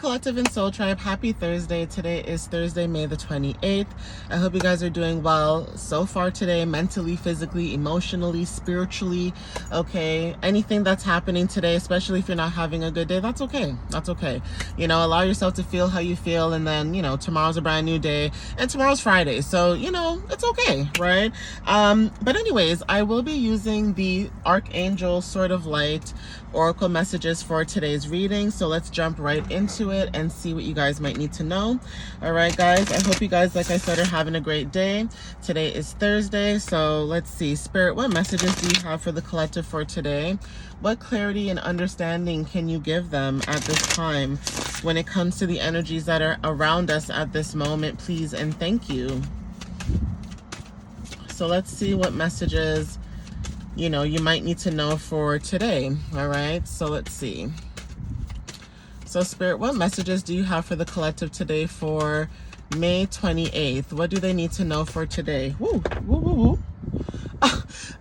Collective and Soul Tribe, happy Thursday. Today is Thursday, May the 28th. I hope you guys are doing well so far today, mentally, physically, emotionally, spiritually, okay? Anything that's happening today, especially if you're not having a good day, that's okay. That's okay. You know, allow yourself to feel how you feel, and then, you know, tomorrow's a brand new day, and tomorrow's Friday, so, you know, it's okay, right? But anyways, I will be using the Archangel Sword of Light oracle messages for today's reading, so let's jump right into it and see what you guys might need to know. All right, guys, I hope you guys, like I said, are having a great day. Today is Thursday, so let's see. Spirit, what messages do you have for the collective for today? What clarity and understanding can you give them at this time when it comes to the energies that are around us at this moment, please and thank you. So let's see what messages, you know, you might need to know for today. All right, so let's see. So Spirit, what messages do you have for the collective today for May 28th? What do they need to know for today? Woo, woo, woo, woo.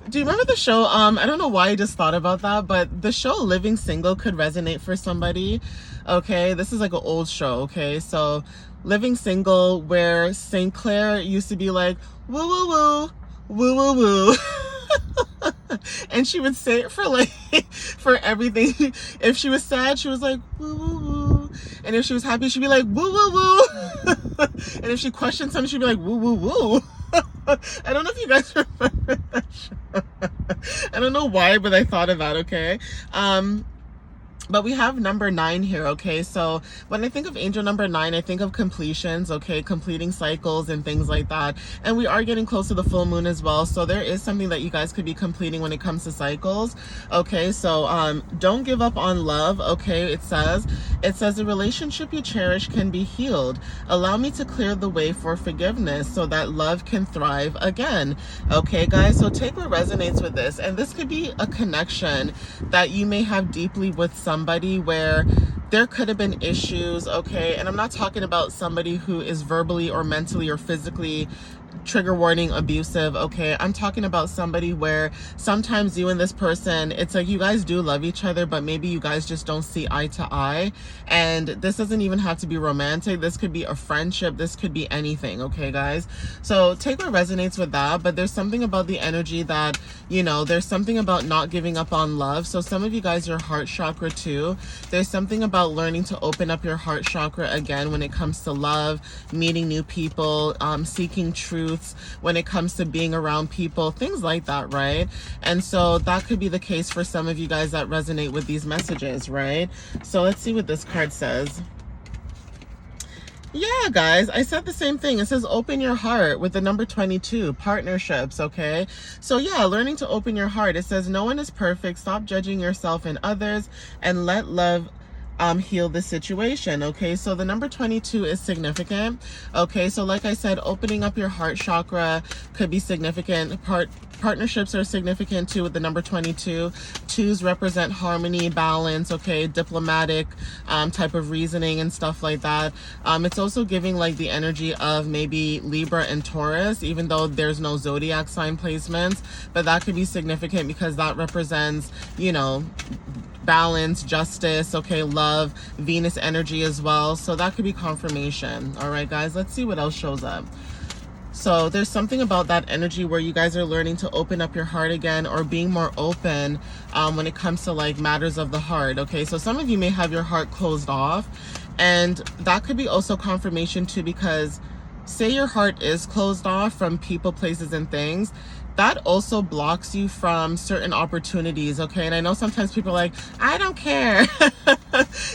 Do you remember the show? I don't know why I just thought about that, but the show Living Single could resonate for somebody. Okay, this is like an old show. Okay, so Living Single, where St. Clair used to be like, woo, woo, woo, woo, woo, woo. And she would say it for like for everything. If she was sad, she was like woo woo woo, and if she was happy, she'd be like woo woo woo. And if she questioned something, she'd be like woo woo woo. I don't know if you guys remember that show. I don't know why, but I thought of that. Okay. But we have number 9 here, okay? So when I think of angel number 9, I think of completions, okay? Completing cycles and things like that. And we are getting close to the full moon as well. So there is something that you guys could be completing when it comes to cycles, okay? So don't give up on love, okay? It says the relationship you cherish can be healed. Allow me to clear the way for forgiveness so that love can thrive again, okay, guys? So take what resonates with this. And this could be a connection that you may have deeply with somebody where there could have been issues, okay? And I'm not talking about somebody who is verbally or mentally or physically, trigger warning, abusive, okay? I'm talking about somebody where sometimes you and this person, it's like you guys do love each other, but maybe you guys just don't see eye to eye. And this doesn't even have to be romantic. This could be a friendship. This could be anything, okay, guys? So take what resonates with that, but there's something about the energy that, you know, there's something about not giving up on love. So some of you guys, your heart chakra too, there's something about learning to open up your heart chakra again when it comes to love, meeting new people, seeking truths when it comes to being around people, things like that, right? And so that could be the case for some of you guys that resonate with these messages, right? So let's see what this card says. Yeah, guys, I said the same thing. It says open your heart with the number 22, partnerships, okay? So yeah, learning to open your heart. It says no one is perfect. Stop judging yourself and others and let love heal the situation, okay? So the number 22 is significant, okay? So like I said, opening up your heart chakra could be significant. Partnerships are significant too with the number 22. Twos represent harmony, balance, okay? Diplomatic type of reasoning and stuff like that. It's also giving like the energy of maybe Libra and Taurus, even though there's no zodiac sign placements, but that could be significant because that represents, you know, balance, justice, okay, love, Venus energy as well. So that could be confirmation. All right, guys, let's see what else shows up. So there's something about that energy where you guys are learning to open up your heart again, or being more open when it comes to like matters of the heart, okay? So some of you may have your heart closed off, and that could be also confirmation too, because say your heart is closed off from people, places, and things, that also blocks you from certain opportunities, okay? And I know sometimes people are like, I don't care.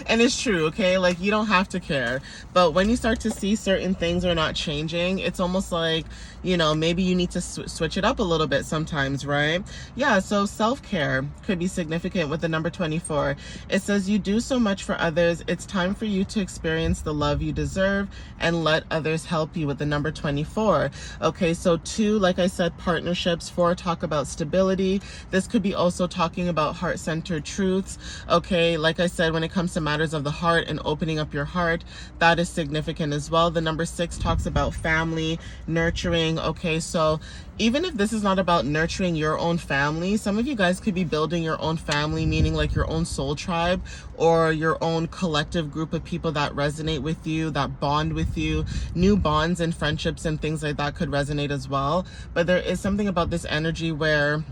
And it's true, okay? Like, you don't have to care. But when you start to see certain things are not changing, it's almost like, you know, maybe you need to switch it up a little bit sometimes, right? Yeah, so self-care could be significant with the number 24. It says you do so much for others. It's time for you to experience the love you deserve and let others help you with the number 24. Okay, so 2, like I said, partnerships. 4, talk about stability. This could be also talking about heart-centered truths. Okay, like I said, when it comes to matters of the heart and opening up your heart, that is significant as well. The number 6 talks about family, nurturing. Okay, so even if this is not about nurturing your own family, some of you guys could be building your own family, meaning like your own soul tribe or your own collective group of people that resonate with you, that bond with you. New bonds and friendships and things like that could resonate as well. But there is something about this energy where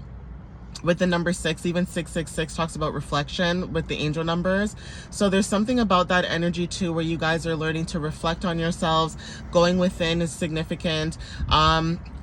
with the number 6, even 666 talks about reflection with the angel numbers. So there's something about that energy too, where you guys are learning to reflect on yourselves. Going within is significant.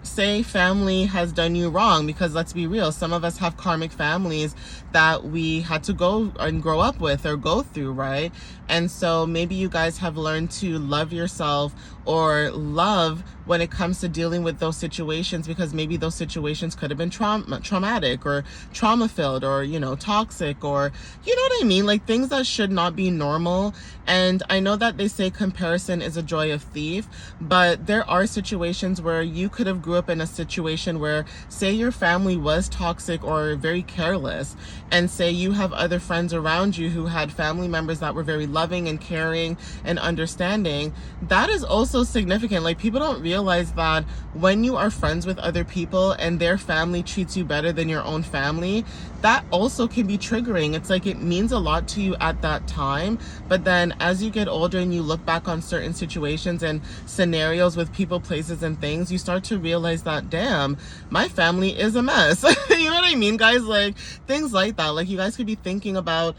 Say family has done you wrong, because let's be real, some of us have karmic families that we had to go and grow up with or go through, right? And so maybe you guys have learned to love yourself or love when it comes to dealing with those situations, because maybe those situations could have been traumatic or trauma filled or, you know, toxic, or, you know what I mean? Like things that should not be normal. And I know that they say comparison is a joy of thief, but there are situations where you could have grew up in a situation where, say your family was toxic or very careless, and say you have other friends around you who had family members that were very loving and caring and understanding. That is also significant. Like people don't realize that when you are friends with other people and their family treats you better than your own family, that also can be triggering. It's like it means a lot to you at that time, but then as you get older and you look back on certain situations and scenarios with people, places, and things, you start to realize that, damn, my family is a mess. You know what I mean, guys? Like things like that. Like you guys could be thinking about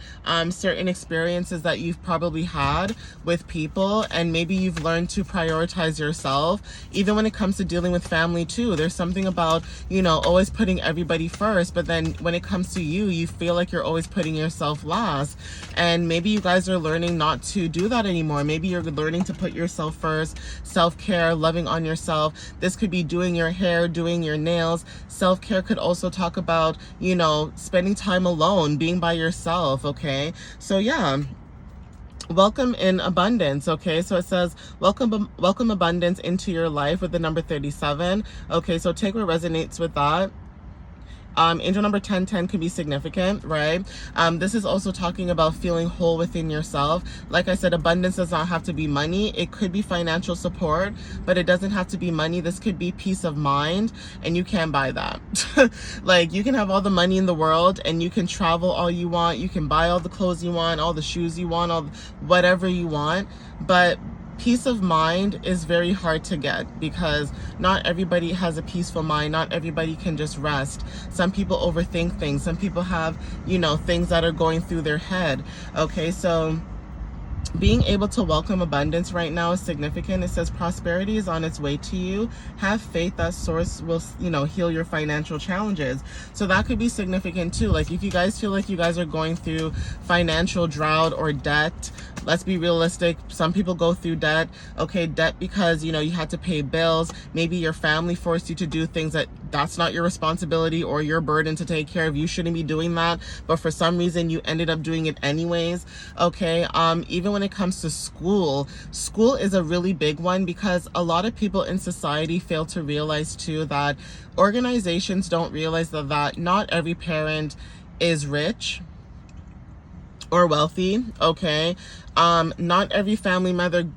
certain experiences that you've probably had with people, and maybe you've learned to prioritize yourself. Even when it comes to dealing with family too, there's something about, you know, always putting everybody first, but then when it comes to you, you feel like you're always putting yourself last. And maybe you guys are learning not to do that anymore. Maybe you're learning to put yourself first. Self-care, loving on yourself. This could be doing your hair, doing your nails. Self-care could also talk about, you know, spending time alone, being by yourself. Okay, so yeah, welcome in abundance. Okay, so it says welcome abundance into your life with the number 37. Okay, so take what resonates with that. Angel number 1010 can be significant, right? This is also talking about feeling whole within yourself. Like I said, abundance does not have to be money. It could be financial support, but it doesn't have to be money. This could be peace of mind, and you can't buy that. Like you can have all the money in the world and you can travel all you want. You can buy all the clothes you want, all the shoes you want, all whatever you want, but peace of mind is very hard to get, because not everybody has a peaceful mind. Not everybody can just rest. Some people overthink things. Some people have, you know, things that are going through their head. Okay, so being able to welcome abundance right now is significant. It says prosperity is on its way to you. Have faith that source will, you know, heal your financial challenges. So that could be significant too. Like if you guys feel like you guys are going through financial drought or debt, let's be realistic. Some people go through debt. Okay, debt because, you know, you had to pay bills. Maybe your family forced you to do things that's not your responsibility or your burden to take care of. You shouldn't be doing that, but for some reason you ended up doing it anyways. Okay, even when it comes to school is a really big one, because a lot of people in society fail to realize too that organizations don't realize that not every parent is rich or wealthy. Okay, not every family member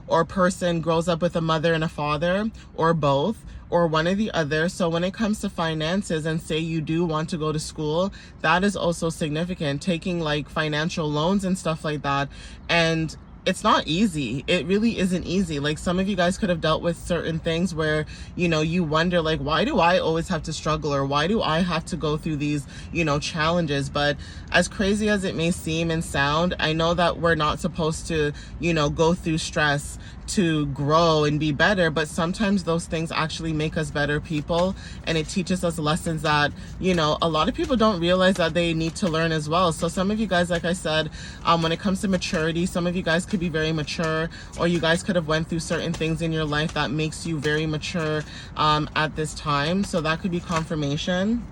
or person grows up with a mother and a father, or both, or one or the other. So when it comes to finances, and say you do want to go to school, that is also significant. Taking like financial loans and stuff like that, and it's not easy. It really isn't easy. Like some of you guys could have dealt with certain things where, you know, you wonder like, why do I always have to struggle, or why do I have to go through these, you know, challenges? But as crazy as it may seem and sound, I know that we're not supposed to, you know, go through stress to grow and be better, but sometimes those things actually make us better people, and it teaches us lessons that, you know, a lot of people don't realize that they need to learn as well. So some of you guys, like I said, when it comes to maturity, some of you guys could be very mature, or you guys could have went through certain things in your life that makes you very mature at this time. So that could be confirmation.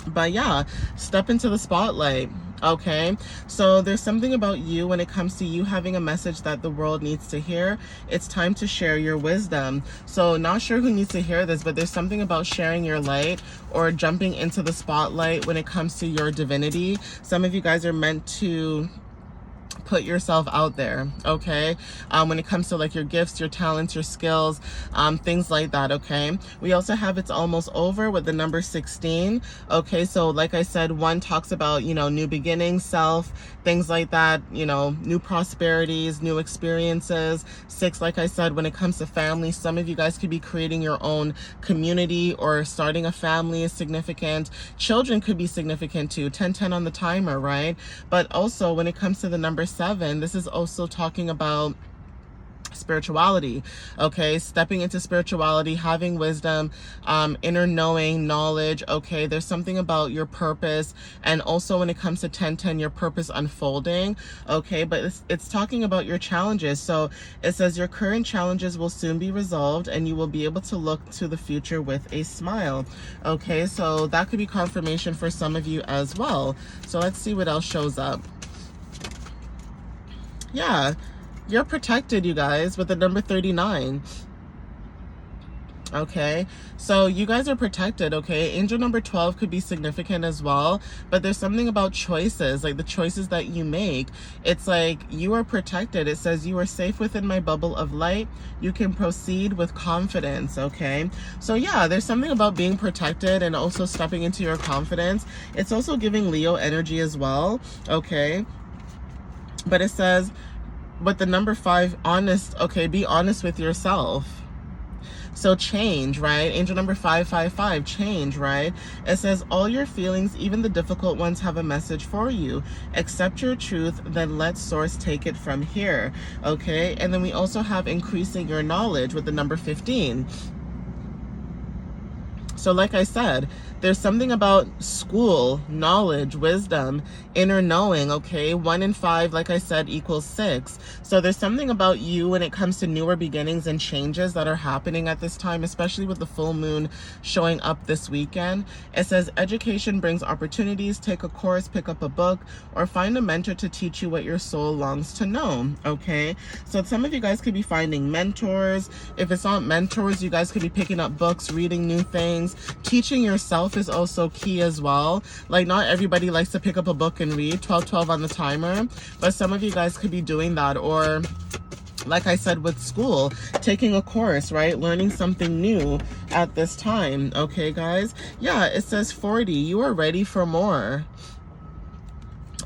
But yeah, step into the spotlight. Okay, so there's something about you when it comes to you having a message that the world needs to hear. It's time to share your wisdom. So not sure who needs to hear this, but there's something about sharing your light or jumping into the spotlight when it comes to your divinity. Some of you guys are meant to put yourself out there, okay? When it comes to like your gifts, your talents, your skills, things like that, okay? We also have it's almost over with the number 16, okay? So like I said, 1 talks about, you know, new beginnings, self, things like that, you know, new prosperities, new experiences. 6, like I said, when it comes to family, some of you guys could be creating your own community or starting a family is significant. Children could be significant too. 10 on the timer, right? But also when it comes to the number 7, this is also talking about spirituality, okay? Stepping into spirituality, having wisdom, inner knowing, knowledge, okay? There's something about your purpose, and also when it comes to 10, your purpose unfolding, okay? But it's talking about your challenges. So it says your current challenges will soon be resolved and you will be able to look to the future with a smile, okay? So that could be confirmation for some of you as well. So let's see what else shows up. Yeah, you're protected, you guys, with the number 39. Okay, so you guys are protected, okay? Angel number 12 could be significant as well, but there's something about choices, like the choices that you make. It's like you are protected. It says you are safe within my bubble of light. You can proceed with confidence, okay? So yeah, there's something about being protected and also stepping into your confidence. It's also giving Leo energy as well, okay? But it says, with the number 5, honest, okay, be honest with yourself. So change, right? Angel number 555, change, right? It says all your feelings, even the difficult ones, have a message for you. Accept your truth, then let source take it from here, okay? And then we also have increasing your knowledge with the number 15. So like I said, there's something about school, knowledge, wisdom, inner knowing, okay? 1 and 5, like I said, equals 6. So there's something about you when it comes to newer beginnings and changes that are happening at this time, especially with the full moon showing up this weekend. It says education brings opportunities. Take a course, pick up a book, or find a mentor to teach you what your soul longs to know, okay? So some of you guys could be finding mentors. If it's not mentors, you guys could be picking up books, reading new things. Teaching yourself is also key as well. Like not everybody likes to pick up a book and read. 12 on the timer, but some of you guys could be doing that. Or like I said, with school, taking a course, right? Learning something new at this time, okay guys? Yeah, it says 40, you are ready for more.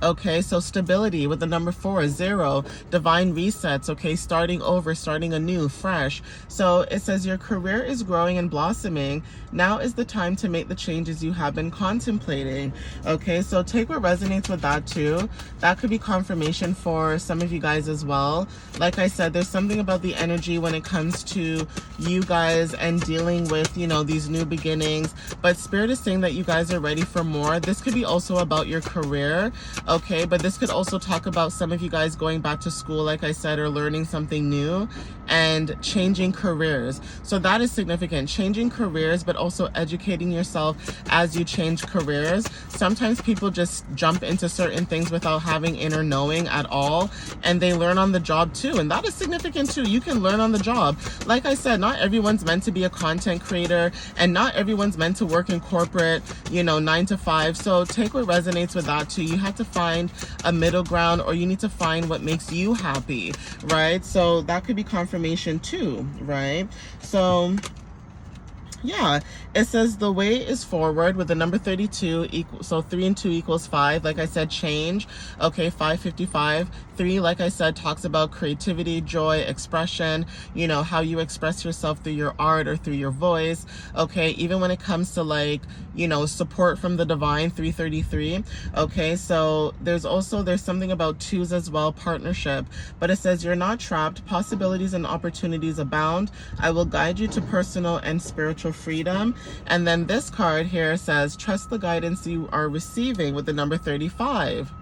Okay, so stability with the number 4, 0, divine resets, okay, starting over, starting anew, fresh. So it says your career is growing and blossoming. Now is the time to make the changes you have been contemplating. Okay, so take what resonates with that too. That could be confirmation for some of you guys as well. Like I said, there's something about the energy when it comes to you guys and dealing with, you know, these new beginnings. But Spirit is saying that you guys are ready for more. This could be also about your career. Okay, but this could also talk about some of you guys going back to school, like I said, or learning something new and changing careers. So that is significant, changing careers, but also educating yourself as you change careers. Sometimes people just jump into certain things without having inner knowing at all, and they learn on the job too, and that is significant too. You can learn on the job. Like I said, not everyone's meant to be a content creator, and not everyone's meant to work in corporate, you know, 9 to 5. So take what resonates with that too. You have to find a middle ground, or you need to find what makes you happy, right? So that could be confirmation too, right? So yeah, it says the way is forward with the number 32 equal, so 3 and 2 equals 5. Like I said, change. Okay, 555. 3, like I said, talks about creativity, joy, expression, you know, how you express yourself through your art or through your voice. Okay, even when it comes to like, you know, support from the divine, 333. Okay, so there's something about 2s as well, partnership. But it says you're not trapped. Possibilities and opportunities abound. I will guide you to personal and spiritual freedom. And then this card here says trust the guidance you are receiving with the number 35.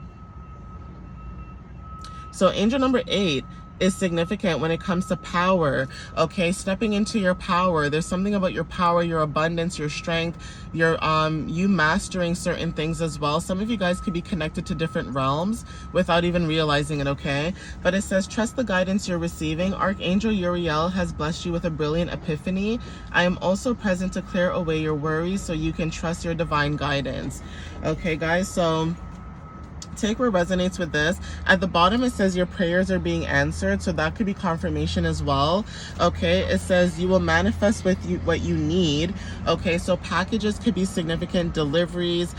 So angel number 8 is significant when it comes to power. Okay, stepping into your power. There's something about your power, your abundance, your strength, your you mastering certain things as well. Some of you guys could be connected to different realms without even realizing it. Okay, but it says trust the guidance you're receiving. Archangel Uriel has blessed you with a brilliant epiphany. I am also present to clear away your worries so you can trust your divine guidance. Okay, guys, so take what resonates with this. At the bottom it says your prayers are being answered, so that could be confirmation as well. Okay, it says you will manifest with you what you need. Okay, so packages could be significant, deliveries,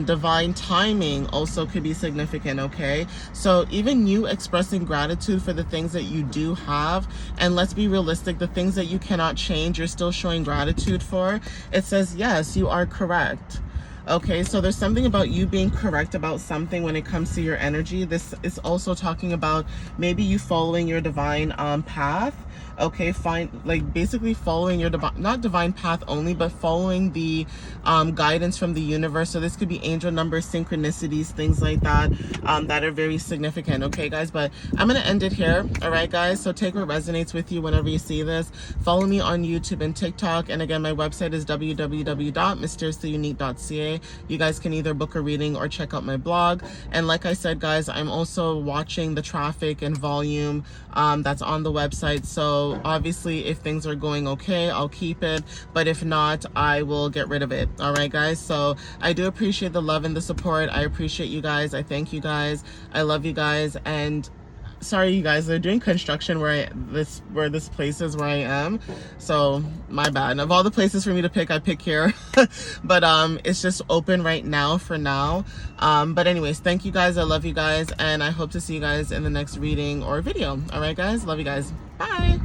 divine timing also could be significant. Okay, so even you expressing gratitude for the things that you do have, and let's be realistic, the things that you cannot change, you're still showing gratitude for. It says yes, you are correct. Okay, so there's something about you being correct about something when it comes to your energy. This is also talking about maybe you following your divine path. Okay, basically following your not divine path only, but following the guidance from the universe. So this could be angel numbers, synchronicities, things like that, that are very significant. Okay, guys, but I'm gonna end it here. All right, guys, so take what resonates with you whenever you see this. Follow me on YouTube and TikTok, and again, my website is www.mysteriouslyunique.ca. You guys can either book a reading or check out my blog. And like I said, guys, I'm also watching the traffic and volume that's on the website. So obviously if things are going okay, I'll keep it, but if not, I will get rid of it. All right, guys, so I do appreciate the love and the support. I appreciate you guys. I thank you guys. I love you guys. And sorry, you guys, they're doing construction where this place is where I am, so my bad. Of all the places for me to pick, I pick here. But it's just open right now for now. But anyways, thank you guys. I love you guys, and I hope to see you guys in the next reading or video. All right, guys, love you guys. Bye.